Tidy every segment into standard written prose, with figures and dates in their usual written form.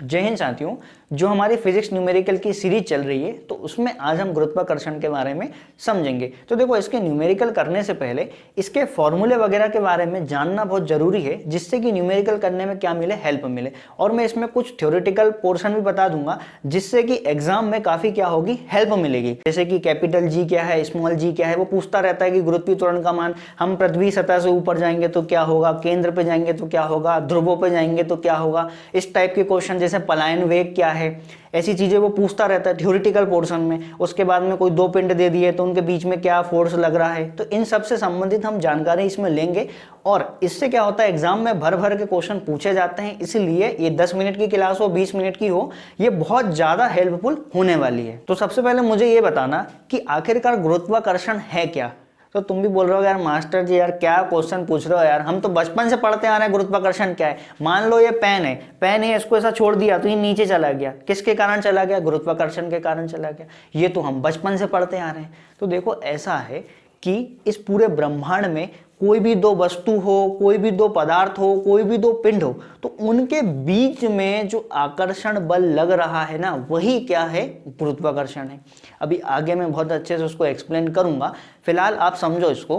जय हिंद साथियों, जो हमारी फिजिक्स न्यूमेरिकल की सीरीज चल रही है तो उसमें आज हम गुरुत्वाकर्षण के बारे में समझेंगे। तो देखो, इसके न्यूमेरिकल करने से पहले इसके फॉर्मूले वगैरह के बारे में जानना बहुत जरूरी है, जिससे कि न्यूमेरिकल करने में क्या मिले, हेल्प मिले। और मैं इसमें कुछ थ्योरेटिकल पोर्शन भी बता दूंगा, जिससे कि एग्जाम में काफी क्या होगी, हेल्प मिलेगी। जैसे कि कैपिटल जी क्या है, स्मॉल जी क्या है, वो पूछता रहता है कि गुरुत्वीय त्वरण का मान, हम पृथ्वी सतह से ऊपर जाएंगे तो क्या होगा, केंद्र पे जाएंगे तो क्या होगा, ध्रुवों पे जाएंगे तो क्या होगा, इस टाइप के क्वेश्चन। जैसे पलायन वेग क्या है, ऐसी चीजें वो पूछता रहता है थ्योरेटिकल पोर्शन में। उसके बाद में कोई दो पिंड दे दिए तो उनके बीच में क्या फोर्स लग रहा है, तो इन सब से संबंधित हम जानकारी इसमें लेंगे। और इससे क्या होता है, एग्जाम में भर भर के क्वेश्चन पूछे जाते हैं, इसलिए ये 10 मिनट की क्लास हो, 20 मिनट की हो, ये बहुत ज्यादा हेल्पफुल होने वाली है। तो सबसे पहले मुझे ये बताना कि आखिरकार गुरुत्वाकर्षण है क्या। तो तुम भी बोल रहे हो यार मास्टर जी, यार क्या क्वेश्चन पूछ रहे हो यार, हम तो बचपन से पढ़ते आ रहे हैं गुरुत्वाकर्षण क्या है। मान लो ये पेन है, इसको ऐसा छोड़ दिया तो ये नीचे चला गया, किसके कारण चला गया, गुरुत्वाकर्षण के कारण चला गया। ये तो हम बचपन से पढ़ते आ रहे हैं। तो देखो, ऐसा है कि इस पूरे ब्रह्मांड में कोई भी दो वस्तु हो, कोई भी दो पदार्थ हो, कोई भी दो पिंड हो, तो उनके बीच में जो आकर्षण बल लग रहा है ना, वही क्या है, गुरुत्वाकर्षण है। अभी आगे मैं बहुत अच्छे से उसको एक्सप्लेन करूंगा। फिलहाल आप समझो इसको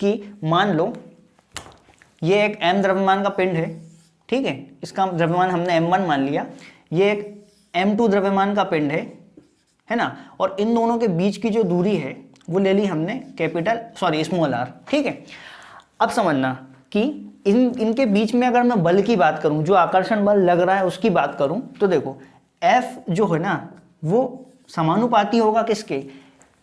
कि मान लो ये एक m द्रव्यमान का पिंड है, ठीक है, इसका द्रव्यमान हमने m1 मान लिया। ये एक m2 द्रव्यमान का पिंड है ना, और इन दोनों के बीच की जो दूरी है वो ले ली हमने स्मॉल r, ठीक है। अब समझना कि इनके बीच में अगर मैं बल की बात करूं, जो आकर्षण बल लग रहा है उसकी बात करूं, तो देखो F जो है ना, वो समानुपाती होगा किसके,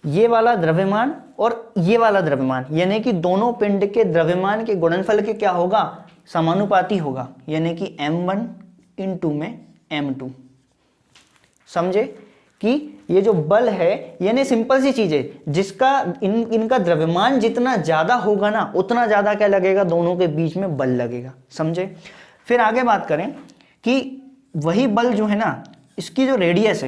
ये वाला द्रव्यमान और ये वाला द्रव्यमान, यानी कि दोनों पिंड के द्रव्यमान के गुणनफल के क्या होगा, समानुपाती होगा, यानी कि m1 इंटू में m2। समझे कि ये जो बल है, यानी सिंपल सी चीज है, जिसका इनका द्रव्यमान जितना ज्यादा होगा ना, उतना ज्यादा क्या लगेगा, दोनों के बीच में बल लगेगा। समझे। फिर आगे बात करें कि वही बल जो है ना, इसकी जो रेडियस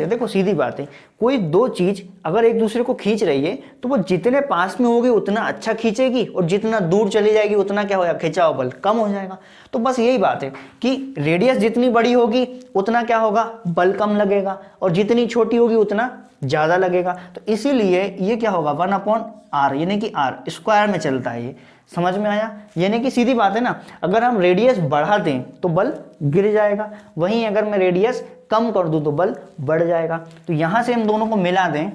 है, देखो सीधी बात है, कोई दो चीज अगर एक दूसरे को खींच रही है तो वो जितने पास में होगी उतना अच्छा खींचेगी, और जितना दूर चली जाएगी उतना क्या होगा, खिंचाव बल कम हो जाएगा। तो बस यही बात है कि रेडियस जितनी बड़ी होगी उतना क्या होगा, बल कम लगेगा, और जितनी छोटी होगी उतना ज्यादा लगेगा। तो इसीलिए ये क्या होगा, 1/r, यानी कि r स्क्वायर में चलता है ये। समझ में आया। यानी कि सीधी बात है ना, अगर हम रेडियस बढ़ा दें तो बल गिर जाएगा, वहीं अगर मैं रेडियस कम कर दूं तो बल बढ़ जाएगा। तो यहां से हम दोनों को मिला दें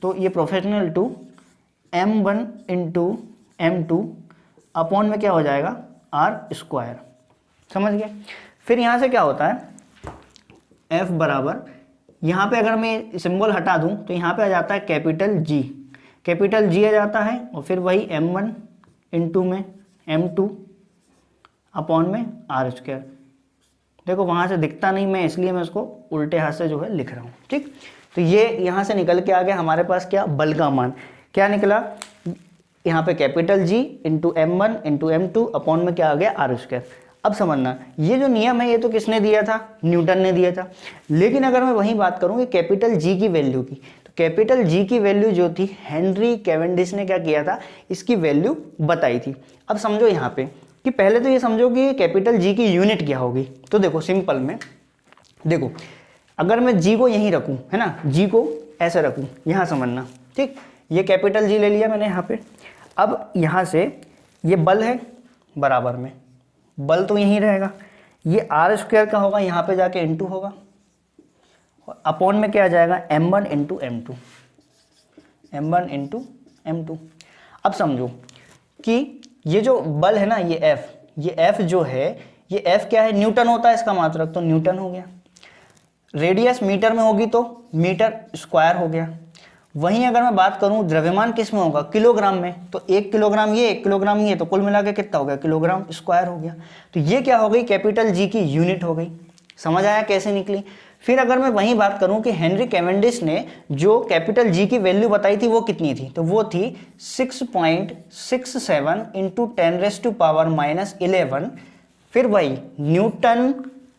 तो ये professional to m1 into m2 upon में क्या हो जाएगा, r स्क्वायर। समझ गए। फिर यहां से क्या होता है, F बराबर, यहां पे अगर मैं सिंबल हटा दूं तो यहां पे आ जाता है कैपिटल G आ जाता है, और फिर वही m1 इंटू में m2 अपॉन में r स्क्वायर। देखो वहां से दिखता नहीं, मैं इसलिए मैं उसको उल्टे हाथ से जो है लिख रहा हूं, ठीक। तो ये यहां से निकल के आ गया हमारे पास क्या, बल का मान क्या निकला, यहाँ पे capital G into m1 into m2 upon में क्या आ गया, r स्क्वायर। अब समझना, ये जो नियम है ये तो किसने दिया था, न्यूटन ने दिया था। लेकिन अगर मैं वही बात करूं कि कैपिटल G की वैल्यू की, तो कैपिटल G की वैल्यू जो थी, हेनरी कैवेंडिश ने क्या किया था, इसकी वैल्यू बताई थी। अब समझो यहाँ पे कि पहले तो ये समझो कि कैपिटल G की यूनिट क्या होगी। तो देखो सिंपल में, देखो अगर मैं G को यहीं रखूं, है ना, G को ऐसे रखूं, यहाँ समझना, ठीक। ये कैपिटल G ले लिया मैंने यहाँ पे। अब यहाँ से ये बल है, बराबर में बल तो यहीं रहेगा, ये r स्क्वायर का होगा, यहाँ पे जाके इंटू होगा, और अपॉन में क्या आ जाएगा, m1 इंटू m2। अब समझो कि ये जो बल है ना, ये F जो है, ये F क्या है, न्यूटन होता है इसका मात्रक, तो न्यूटन हो गया। रेडियस मीटर में होगी तो मीटर स्क्वायर हो गया। वहीं अगर मैं बात करूं द्रव्यमान किस में होगा, किलोग्राम में, तो 1 किलोग्राम ये, 1 किलोग्राम ये, तो कुल मिला के कितना हो गया, किलोग्राम स्क्वायर हो गया। तो ये क्या हो गई, कैपिटल G की यूनिट हो गई। समझ आया कैसे निकली। फिर अगर मैं वहीं बात करूं कि हेनरी कैवेंडिश ने जो कैपिटल G की वैल्यू बताई थी वो कितनी थी, तो वो थी 6.67 इंटू 10⁻⁻11। फिर वही न्यूटन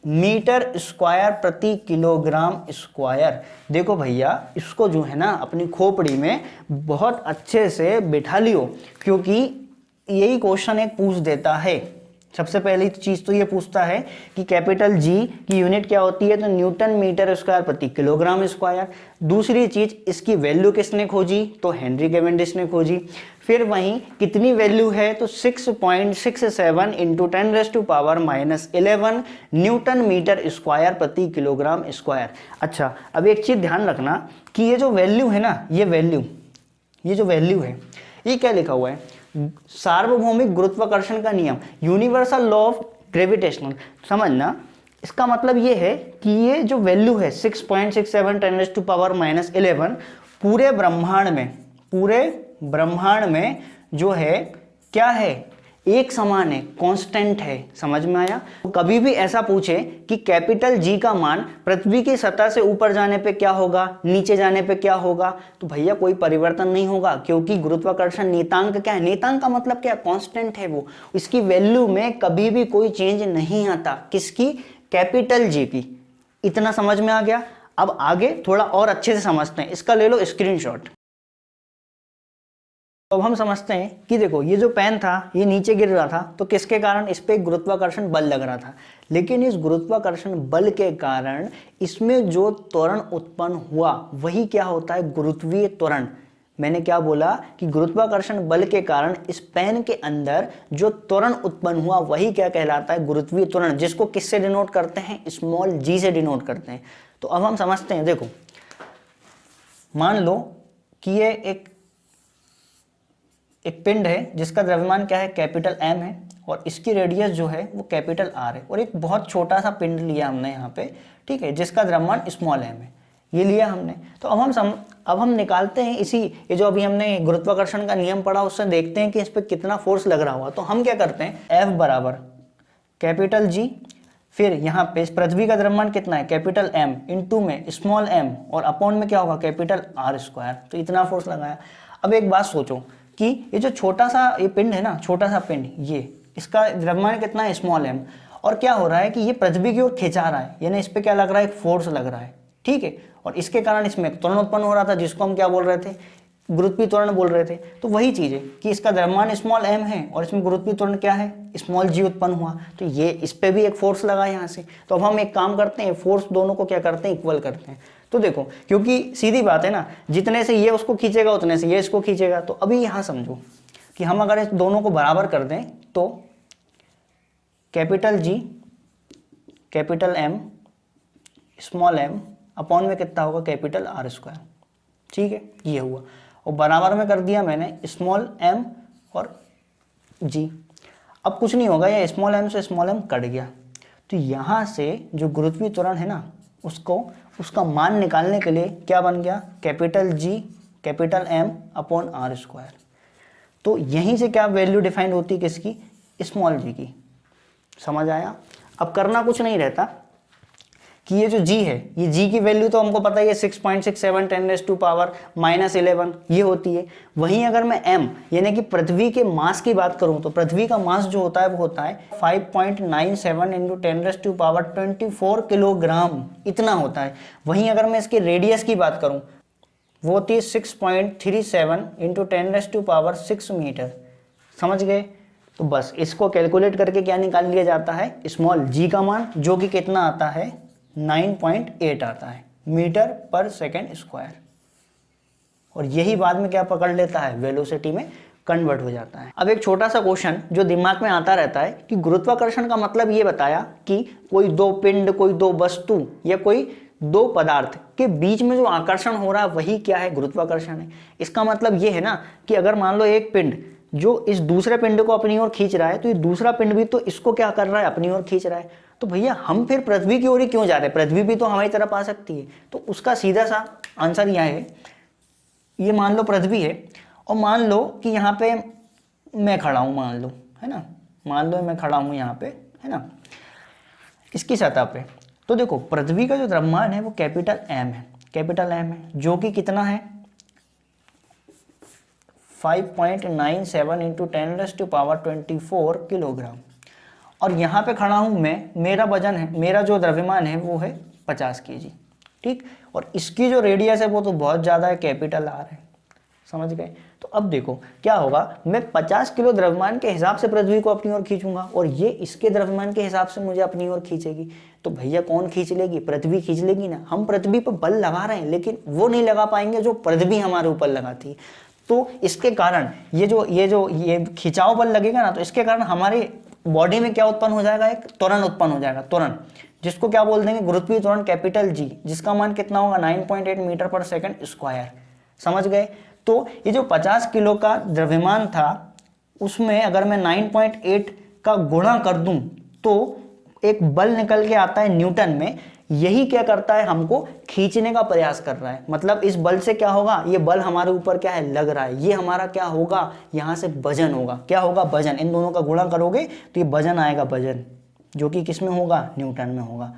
मीटर स्क्वायर प्रति किलोग्राम स्क्वायर। देखो भैया, इसको जो है ना अपनी खोपड़ी में बहुत अच्छे से बिठा लियो, क्योंकि यही क्वेश्चन एक पूछ देता है। सबसे पहली चीज तो ये पूछता है कि कैपिटल जी की यूनिट क्या होती है, तो न्यूटन मीटर स्क्वायर प्रति किलोग्राम स्क्वायर। दूसरी चीज इसकी वैल्यू किसने खोजी, तो हेनरी कैवेंडिश ने खोजी। फिर वहीं कितनी वैल्यू है, तो 6.67 इंटू 10⁻⁻11 न्यूटन मीटर स्क्वायर प्रति किलोग्राम स्क्वायर। अच्छा, अब एक चीज ध्यान रखना कि ये जो वैल्यू है ना, ये जो वैल्यू है, ये क्या लिखा हुआ है, सार्वभौमिक गुरुत्वाकर्षण का नियम, यूनिवर्सल लॉ ऑफ ग्रेविटेशनल। समझना, इसका मतलब ये है कि ये जो वैल्यू है 6.67 10⁻⁻11 पूरे ब्रह्मांड में जो है क्या है, एक समान है, कांस्टेंट है। समझ में आया। तो कभी भी ऐसा पूछे कि कैपिटल जी का मान पृथ्वी की सतह से ऊपर जाने पे क्या होगा, नीचे जाने पे क्या होगा, तो भैया कोई परिवर्तन नहीं होगा, क्योंकि गुरुत्वाकर्षण नियतांक क्या है, नियतांक का मतलब क्या, कांस्टेंट है वो, इसकी वैल्यू में कभी भी कोई चेंज नहीं आता। किसकी, कैपिटल जी की। इतना समझ में आ गया। अब आगे थोड़ा और अच्छे से समझते हैं, इसका ले लो स्क्रीनशॉट। अब हम समझते हैं कि देखो, ये जो पेन था ये नीचे गिर रहा था, तो किसके कारण, इस पे गुरुत्वाकर्षण बल लग रहा था, लेकिन इस गुरुत्वाकर्षण बल के कारण इसमें जो त्वरण उत्पन्न हुआ वही क्या होता है, गुरुत्वीय त्वरण। मैंने क्या बोला कि गुरुत्वाकर्षण बल के कारण इस पेन के अंदर जो त्वरण उत्पन्न हुआ वही क्या कहलाता है, गुरुत्वीय त्वरण, जिसको किससे डिनोट करते हैं, स्मॉल जी से डिनोट करते हैं। तो अब हम समझते हैं, देखो मान लो कि ये एक पिंड है जिसका द्रव्यमान क्या है, कैपिटल एम है, और इसकी रेडियस जो है वो कैपिटल आर है, और एक बहुत छोटा सा पिंड लिया हमने यहाँ पे, ठीक है, जिसका द्रव्यमान स्मॉल एम है, ये लिया हमने। तो अब हम निकालते हैं ये जो अभी हमने गुरुत्वाकर्षण का नियम पढ़ा उससे देखते हैं कि इस पर कितना फोर्स लग रहा हुआ। तो हम क्या करते हैं, एफ बराबर कैपिटल जी, फिर यहाँ पे पृथ्वी का द्रव्यमान कितना है, कैपिटल एम, इंटू में स्मॉल एम, और अपॉन में क्या होगा, कैपिटल आर स्क्वायर। तो इतना फोर्स लगाया। अब एक बात सोचो कि ये जो छोटा सा ये पिंड है ना, छोटा सा पिंड, ये इसका द्रव्यमान कितना है, स्मॉल एम, और क्या हो रहा है कि ये पृथ्वी की ओर खिंचा रहा है, यानी इस पे क्या लग रहा है, एक फोर्स लग रहा है, ठीक है, और इसके कारण इसमें त्वरण उत्पन्न हो रहा था, जिसको हम क्या बोल रहे थे, गुरुत्वीय त्वरण बोल रहे थे। तो वही चीज है कि इसका द्रव्यमान स्मॉल एम है और इसमें गुरुत्वीय त्वरण क्या है, स्मॉल जी उत्पन्न हुआ, तो ये इस पे भी एक फोर्स लगा यहाँ से। तो अब हम एक काम करते हैं, फोर्स दोनों को क्या करते हैं, इक्वल करते हैं। तो देखो, क्योंकि सीधी बात है ना, जितने से ये उसको खींचेगा उतने से ये इसको खींचेगा। तो अभी यहाँ समझो कि हम अगर इस दोनों को बराबर कर दें तो capital G capital M small M upon में कितना होगा, कैपिटल आर स्क्वायर, ठीक है, ये हुआ। और बराबर में कर दिया मैंने स्मॉल एम और जी। अब कुछ नहीं होगा, या स्मॉल एम से स्मॉल एम कट गया, तो यहाँ से जो गुरुत्वीय त्वरण है ना, उसका मान निकालने के लिए क्या बन गया, capital G capital M upon R square. तो यहीं से क्या वैल्यू डिफाइंड होती है, किसकी, स्मॉल जी की। समझ आया। अब करना कुछ नहीं रहता कि ये जो g है, ये g की वैल्यू तो हमको पता ही है 6.67 10⁻⁻11 ये होती है। वहीं अगर मैं m यानी कि पृथ्वी के मास की बात करूं तो पृथ्वी का मास जो होता है वो होता है 5.97 × 10⁻24 किलोग्राम, इतना होता है। वहीं अगर मैं इसके रेडियस की बात करूं वो होती है 6.37 × 10⁻6 मीटर। समझ गए। तो बस इसको कैलकुलेट करके क्या निकाल लिया जाता है, स्मॉल g का मान, जो कि कितना आता है 9.8 आता है मीटर पर सेकेंड स्क्वायर। और यही बाद में क्या पकड़ लेता है, वेलोसिटी में कन्वर्ट हो जाता है। अब एक छोटा सा क्वेश्चन जो दिमाग में आता रहता है कि गुरुत्वाकर्षण का मतलब ये बताया कि कोई दो पिंड, कोई दो वस्तु या कोई दो पदार्थ के बीच में जो आकर्षण हो रहा है वही क्या है, गुरुत्वाकर्षण है। इसका मतलब ये है ना कि अगर मान लो एक पिंड जो इस दूसरे पिंड को अपनी ओर खींच रहा है, तो ये दूसरा पिंड भी तो इसको क्या कर रहा है, अपनी ओर खींच रहा है। तो भैया हम फिर पृथ्वी की ओर ही क्यों जा रहे हैं, पृथ्वी भी तो हमारी तरफ आ सकती है। तो उसका सीधा सा आंसर यह है, ये मान लो पृथ्वी है और मान लो कि यहाँ पे मैं खड़ा हूँ, मान लो, है ना, मान लो मैं खड़ा हूँ यहाँ पे, है ना, इसकी सतह पे। तो देखो पृथ्वी का जो द्रव्यमान है वो कैपिटल एम है, कैपिटल एम है, जो कि कितना है 5.97 × 10⁻24 किलोग्राम। और यहाँ पे खड़ा हूँ मैं, मेरा वजन है, मेरा जो द्रव्यमान है वो है 50 kg, ठीक। और इसकी जो रेडियस है वो तो बहुत ज़्यादा है, कैपिटल आर है। समझ गए। तो अब देखो क्या होगा, मैं 50 किलो द्रव्यमान के हिसाब से पृथ्वी को अपनी ओर खींचूंगा और ये इसके द्रव्यमान के हिसाब से मुझे अपनी ओर खींचेगी। तो भैया कौन खींच लेगी, पृथ्वी खींच लेगी ना। हम पृथ्वी पर बल लगा रहे हैं लेकिन वो नहीं लगा पाएंगे जो पृथ्वी हमारे ऊपर लगाती है। तो इसके कारण ये खिंचाव बल लगेगा ना, तो इसके कारण हमारे बॉडी में क्या उत्पन्न हो जाएगा, एक त्वरण उत्पन्न हो जाएगा, त्वरण, जिसको क्या बोल देंगे, गुरुत्वीय त्वरण कैपिटल जी, जिसका मान कितना होगा 9.8 मीटर पर सेकंड स्क्वायर। समझ गए। तो ये जो 50 किलो का द्रव्यमान था उसमें अगर मैं 9.8 का गुणा कर दूं तो एक बल निकल के आता है न्यूटन में। यही क्या करता है, हमको खींचने का प्रयास कर रहा है। मतलब इस बल से क्या होगा, ये बल हमारे ऊपर क्या है, लग रहा है। ये हमारा क्या होगा, यहां से वजन होगा। क्या होगा, वजन। इन दोनों का गुणा करोगे तो ये वजन आएगा, वजन, जो कि किस में होगा, न्यूटन में होगा।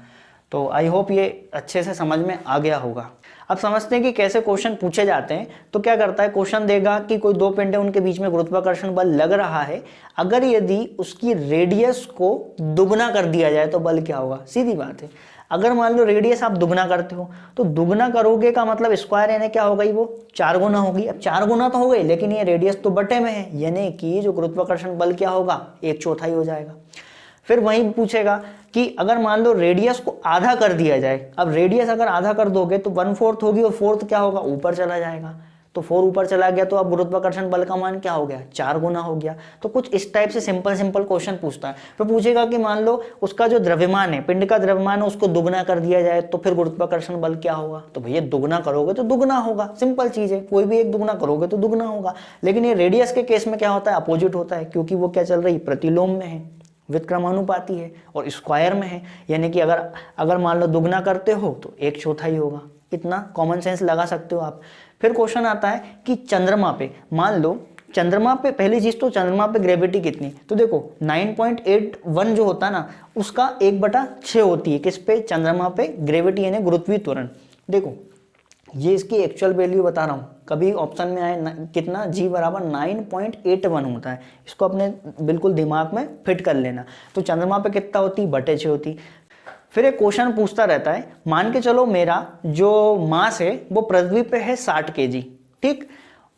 तो आई होप ये अच्छे से समझ में आ गया होगा। अब समझते हैं कि कैसे क्वेश्चन पूछे जाते हैं। तो क्या करता है, क्वेश्चन देगा कि कोई दो पिंड है, उनके बीच में गुरुत्वाकर्षण बल लग रहा है, अगर यदि उसकी रेडियस को दुगना कर दिया जाए तो बल क्या होगा। सीधी बात है, अगर मान लो रेडियस आप दुगना करते हो तो दुगना करोगे का मतलब स्क्वायर यानी क्या हो गई, वो 4 गुना होगी। अब 4 गुना तो हो गई लेकिन ये रेडियस तो बटे में है, यानी कि जो गुरुत्वाकर्षण बल क्या होगा, 1/4 हो जाएगा। फिर वहीं पूछेगा कि अगर मान लो रेडियस को आधा कर दिया जाए। अब रेडियस अगर आधा कर दोगे तो 1/4 होगी और फोर्थ क्या होगा, ऊपर चला जाएगा। तो 4 ऊपर चला गया तो अब गुरुत्वाकर्षण बल का मान क्या हो गया, 4 गुना हो गया। तो कुछ इस टाइप से सिंपल क्वेश्चन पूछता है। फिर पूछेगा कि मान लो उसका जो द्रव्यमान है, पिंड का द्रव्यमान है, उसको दुगना कर दिया जाए तो फिर गुरुत्वाकर्षण बल क्या होगा। तो भैया दुगना करोगे तो दुगना होगा, सिंपल चीज है, कोई भी एक दुगना करोगे तो दुगना होगा। लेकिन ये रेडियस के केस में क्या होता है, अपोजिट होता है, क्योंकि वो क्या चल रही, प्रतिलोम में है, व्युत्क्रमानुपाती है और स्क्वायर में है। यानी कि अगर मान लो दुगना करते हो तो 1/4 होगा। इतना कॉमन सेंस लगा सकते हो आप। फिर क्वेश्चन आता है कि चंद्रमा पे, मान लो चंद्रमा पे, पहली चीज तो चंद्रमा पे ग्रेविटी कितनी, तो देखो 9.81 जो होता है ना, उसका 1/6 होती है किस पे, चंद्रमा पे ग्रेविटी यानी गुरुत्वीय त्वरण। देखो ये इसकी एक्चुअल वैल्यू बता रहा हूँ, कभी ऑप्शन में आए कितना, g बराबर 9.81 होता है। इसको अपने बिल्कुल दिमाग में फिट कर लेना। तो चंद्रमा पे कितना होती, 6 होती। फिर एक क्वेश्चन पूछता रहता है, मान के चलो मेरा जो मास है वो पृथ्वी पे है 60 kg, ठीक,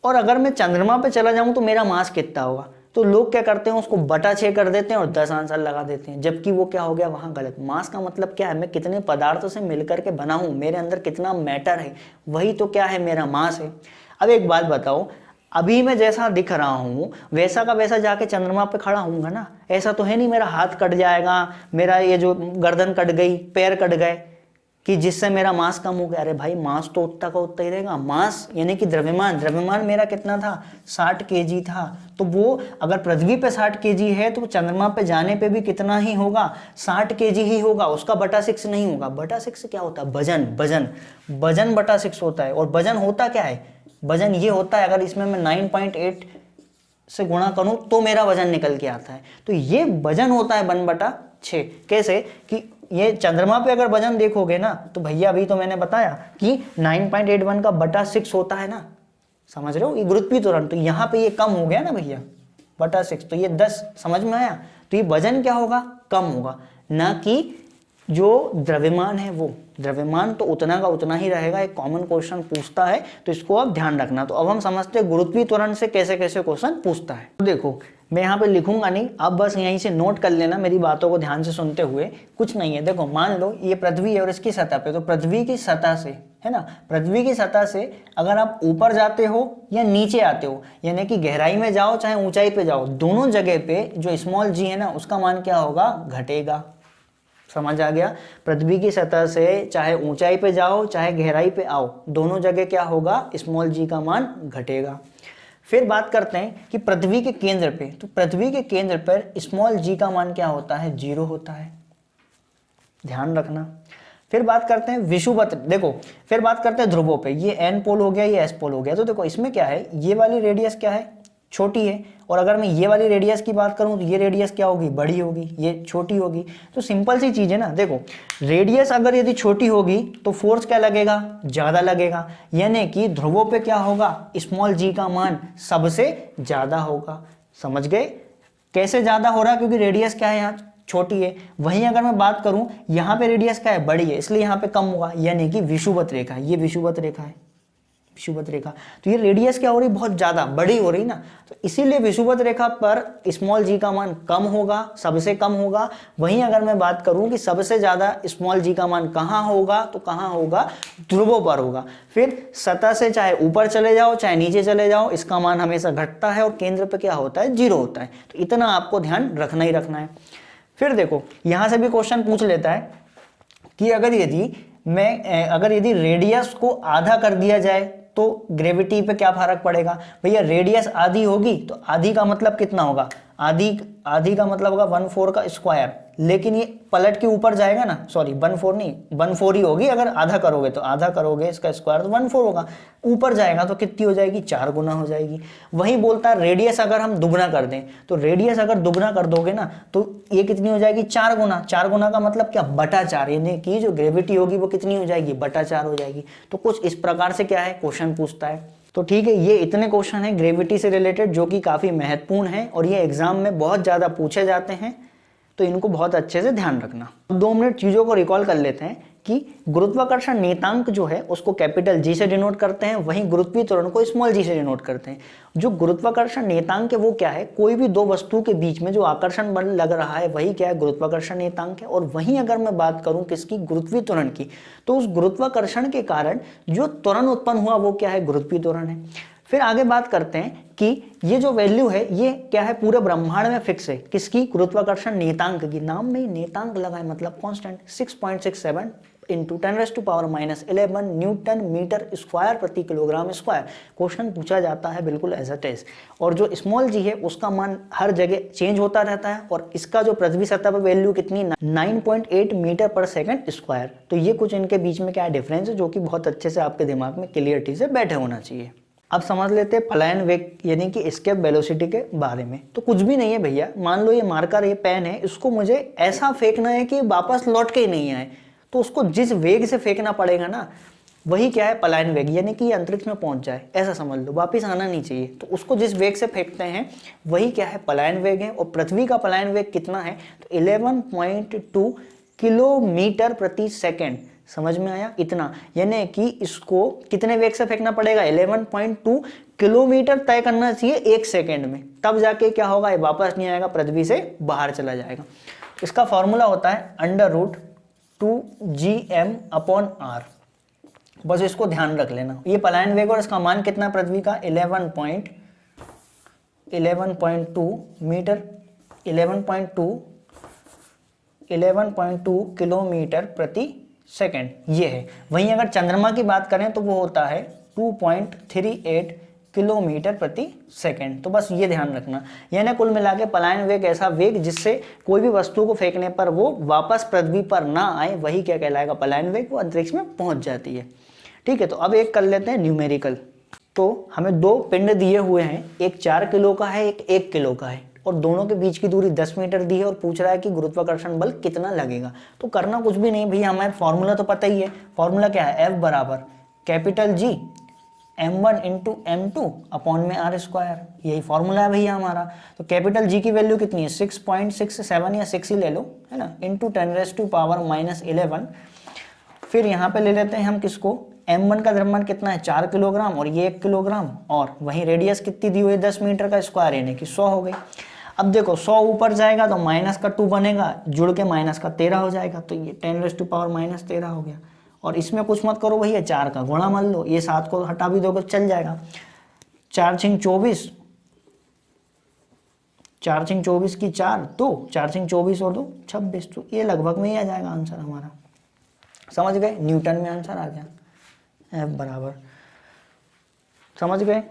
और अगर मैं चंद्रमा पे चला जाऊं तो मेरा मास कितना होगा। तो लोग क्या करते हैं, उसको 6 कर देते हैं और 10 आंसर लगा देते हैं, जबकि वो क्या हो गया वहां गलत। मास का मतलब क्या है, मैं कितने पदार्थों से मिलकर के बना हूं, मेरे अंदर कितना मैटर है, वही तो क्या है, मेरा मास है। अब एक बात बताओ, अभी मैं जैसा दिख रहा हूं वैसा का वैसा जाके चंद्रमा पे खड़ा होऊंगा ना। ऐसा तो है नहीं मेरा हाथ कट जाएगा, मेरा ये जो गर्दन कट गई, पैर कट गए, कि जिससे मेरा मास कम हो गया। अरे भाई मास तो उतना का उतना ही रहेगा। मास यानी कि द्रव्यमान मेरा कितना था, 60 kg था। तो वो अगर पृथ्वी पे 60 kg है तो चंद्रमा पे जाने पे भी कितना ही होगा, 60 kg ही होगा, उसका 6 नहीं होगा। 6 क्या होता है, वजन, वजन 6 होता है। और वजन होता क्या है, वजन ये होता है, अगर इसमें मैं 9.8 से गुणा करूं तो मेरा वजन निकल के आता है। तो ये वजन होता है 1/6। कैसे कि ये चंद्रमा पे अगर वजन देखोगे ना तो भैया अभी तो मैंने बताया कि 9.81 का 6 होता है ना, समझ रहे हो, ये गुरुत्वीय त्वरण। तो यहाँ पे ये कम हो गया ना भैया, 6, तो ये 10, समझ में आया। तो ये वजन क्या होगा, कम होगा, ना कि जो द्रव्यमान है वो। द्रव्यमान तो उतना का उतना ही रहेगा। एक कॉमन क्वेश्चन पूछता है तो इसको आप ध्यान रखना। तो अब हम समझते हैं गुरुत्वीय त्वरण से कैसे कैसे क्वेश्चन पूछता है। तो देखो मैं यहाँ पे लिखूंगा नहीं, आप बस यहीं से नोट कर लेना मेरी बातों को ध्यान से सुनते हुए। कुछ नहीं है, देखो मान लो ये पृथ्वी है और इसकी सतह पे, तो पृथ्वी की सतह से, है ना, पृथ्वी की सतह से अगर आप ऊपर जाते हो या नीचे आते हो, यानी कि गहराई में जाओ चाहे ऊंचाई पे जाओ, दोनों जगह पे जो स्मॉल g है ना उसका मान क्या होगा, घटेगा। समझ आ गया। पृथ्वी की सतह से चाहे ऊंचाई पे जाओ चाहे गहराई पे आओ, दोनों जगह क्या होगा, स्मॉल g का मान घटेगा। फिर बात करते हैं कि पृथ्वी के केंद्र पे, तो पृथ्वी के केंद्र पर स्मॉल g का मान क्या होता है, 0 होता है, ध्यान रखना। फिर बात करते हैं विषुवत, देखो फिर बात करते हैं ध्रुवों पे, ये n पोल हो गया, ये s पोल हो गया। तो देखो इसमें क्या है, ये वाली रेडियस क्या है, छोटी है, और अगर मैं ये वाली रेडियस की बात करूं तो ये रेडियस क्या होगी, बड़ी होगी, ये छोटी होगी। तो सिंपल सी चीज है ना, देखो रेडियस अगर यदि छोटी होगी तो फोर्स क्या लगेगा, ज्यादा लगेगा, यानी कि ध्रुवों पे क्या होगा, स्मॉल g का मान सबसे ज्यादा होगा। समझ गए कैसे ज्यादा हो रहा है, क्योंकि रेडियस क्या है यहाँ छोटी है। वहीं अगर मैं बात करूं यहाँ पे रेडियस क्या है, बड़ी है, इसलिए यहाँ पे कम होगा, यानी कि विषुवत रेखा, ये विषुवत रेखा है, विषुवत रेखा, तो ये रेडियस क्या हो रही, बहुत ज़्यादा बड़ी हो रही ना, तो इसीलिए विषुवत रेखा पर स्मॉल जी का मान कम होगा, सबसे कम होगा। वहीं अगर मैं बात करूं कि सबसे ज़्यादा स्मॉल जी का मान कहाँ होगा, तो कहाँ होगा, ध्रुवों पर होगा। फिर सतह से चाहे ऊपर चले जाओ चाहे नीचे चले जाओ, इसका मान हमेशा घटता है और केंद्र पे क्या होता है, 0 होता है। तो इतना आपको ध्यान रखना ही रखना है। फिर देखो यहाँ से भी क्वेश्चन पूछ लेता है कि अगर यदि रेडियस को आधा कर दिया जाए तो ग्रेविटी पे क्या फर्क पड़ेगा। भैया रेडियस आधी होगी तो आधी का मतलब कितना होगा, आधी का मतलब होगा 1/4 का स्क्वायर, लेकिन ये पलट के ऊपर जाएगा ना, सॉरी 1/4 नहीं, 1/4 ही होगी। अगर आधा करोगे तो आधा करोगे इसका स्क्वायर तो 1/4 होगा, ऊपर जाएगा तो कितनी हो जाएगी, 4 गुना हो जाएगी। वही बोलता है रेडियस अगर हम दुगना कर दें, तो रेडियस अगर दुगना कर दोगे ना तो ये कितनी हो जाएगी, 4 गुना। 4 गुना का मतलब क्या, बटा 4, यानी कि जो ग्रेविटी होगी वो कितनी हो जाएगी, बटा 4 हो जाएगी। तो कुछ इस प्रकार से क्या है क्वेश्चन पूछता है। तो ठीक है, ये इतने क्वेश्चन हैं ग्रेविटी से रिलेटेड जो कि काफ़ी महत्वपूर्ण हैं और ये एग्जाम में बहुत ज़्यादा पूछे जाते हैं, तो इनको बहुत अच्छे से ध्यान रखना। 2 मिनट चीज़ों को रिकॉल कर लेते हैं कि गुरुत्वाकर्षण नियतांक जो है उसको कैपिटल जी से डिनोट करते हैं, वहीं गुरुत्वीय त्वरण को स्मॉल जी से डिनोट करते हैं। जो गुरुत्वाकर्षण नियतांक है वो क्या है, कोई भी दो वस्तु के बीच में जो आकर्षण बल लग रहा है वही क्या है, गुरुत्वाकर्षण नियतांक है। और वहीं अगर मैं बात करूं किसकी, गुरुत्वीय त्वरण की, तो उस गुरुत्वाकर्षण के कारण जो त्वरण उत्पन्न हुआ वो क्या है, गुरुत्वीय त्वरण है। फिर आगे बात करते हैं कि ये जो वैल्यू है ये क्या है, पूरे ब्रह्मांड में फिक्स है, किसकी, गुरुत्वाकर्षण नियतांक की। नाम में नियतांक लगा है मतलब constant, 6.67 into 10⁻⁻11 newton metre square प्रति किलोग्राम स्क्वायर। क्वेश्चन पूछा जाता है बिल्कुल एज इट इज। और जो स्मॉल जी है उसका मान हर जगह चेंज होता रहता है और इसका जो पृथ्वी सतह पर वैल्यू कितनी, 9.8 मीटर पर सेकंड स्क्वायर। तो ये कुछ इनके बीच में क्या डिफरेंस है जो कि बहुत अच्छे से आपके दिमाग में क्लियरिटी से बैठे होना चाहिए। अब समझ लेते हैं पलायन वेग यानी कि एस्केप वेलोसिटी के बारे में। तो कुछ भी नहीं है भैया, मान लो ये मार्कर, ये पेन है, इसको मुझे ऐसा फेंकना है कि वापस लौट के ही नहीं आए, तो उसको जिस वेग से फेंकना पड़ेगा ना वही क्या है, पलायन वेग, यानी कि ये अंतरिक्ष में पहुंच जाए, ऐसा समझ लो, वापस आना नहीं चाहिए। तो उसको जिस वेग से फेंकते हैं वही क्या है, पलायन वेग है। और पृथ्वी का पलायन वेग कितना है, तो 11.2 किलोमीटर प्रति सेकेंड। समझ में आया, इतना, यानी कि इसको कितने वेग से फेंकना पड़ेगा, 11.2 किलोमीटर तय करना चाहिए 1 सेकेंड में, तब जाके क्या होगा, ये वापस नहीं आएगा, पृथ्वी से बाहर चला जाएगा। इसका फॉर्मूला होता है √2gm/r। बस इसको ध्यान रख लेना। ये पलायन वेग और इसका मान कितना पृथ्वी का, 11.2 मीटर, 11.2 किलोमीटर प्रति सेकेंड, ये है। वहीं अगर चंद्रमा की बात करें तो वो होता है 2.38 किलोमीटर प्रति सेकेंड। तो बस ये ध्यान रखना, यानी कुल मिला के पलायन वेग ऐसा वेग जिससे कोई भी वस्तु को फेंकने पर वो वापस पृथ्वी पर ना आए, वही क्या कहलाएगा, पलायन वेग, वो अंतरिक्ष में पहुंच जाती है। ठीक है, तो अब एक कर लेते हैं न्यूमेरिकल। तो हमें 2 पिंड दिए हुए हैं, एक 4 किलो का है, एक 1 किलो का है, और दोनों के बीच की दूरी 10 मीटर दी है और पूछ रहा है कि गुरुत्वाकर्षण बल कितना लगेगा। तो करना कुछ भी नहीं भैया, हमारे फॉर्मूला तो पता ही है। फॉर्मूला क्या है, F बराबर capital G m1 into m2 upon में r स्क्वायर, यही फॉर्मूला है भैया हमारा। तो कैपिटल G की वैल्यू कितनी है, 6.67 या 6 ही ले लो, है ना, इंटू 10⁻⁻11। फिर यहाँ पे ले लेते हैं हम किसको, m1 का द्रव्यमान कितना है, 4 किलोग्राम, और ये 1 किलोग्राम, और वहीं रेडियस कितनी दी हुई है, 10 मीटर का स्क्वायर, यानी कि 100 हो गई। अब देखो 100 ऊपर जाएगा तो माइनस का 2 बनेगा, जुड़ के माइनस का 13 हो जाएगा, तो ये 10⁻⁻13 हो गया। और इसमें कुछ मत करो भैया, 4 का गुणा मान लो, ये 7 को हटा भी दोगे चल जाएगा। 4 × 24, 4 × 24 की 4, 2, 4 × 24 और 2 26, तो ये लगभग में ही आ जाएगा आंसर हमारा। समझ गए, न्यूटन में आंसर आ गया, F बराबर। समझ गए।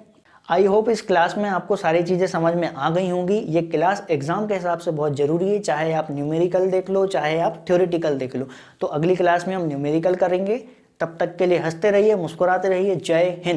आई होप इस क्लास में आपको सारी चीज़ें समझ में आ गई होंगी। ये क्लास एग्जाम के हिसाब से बहुत ज़रूरी है, चाहे आप न्यूमेरिकल देख लो चाहे आप थ्योरेटिकल देख लो। तो अगली क्लास में हम न्यूमेरिकल करेंगे, तब तक के लिए हंसते रहिए, मुस्कुराते रहिए। जय हिंद।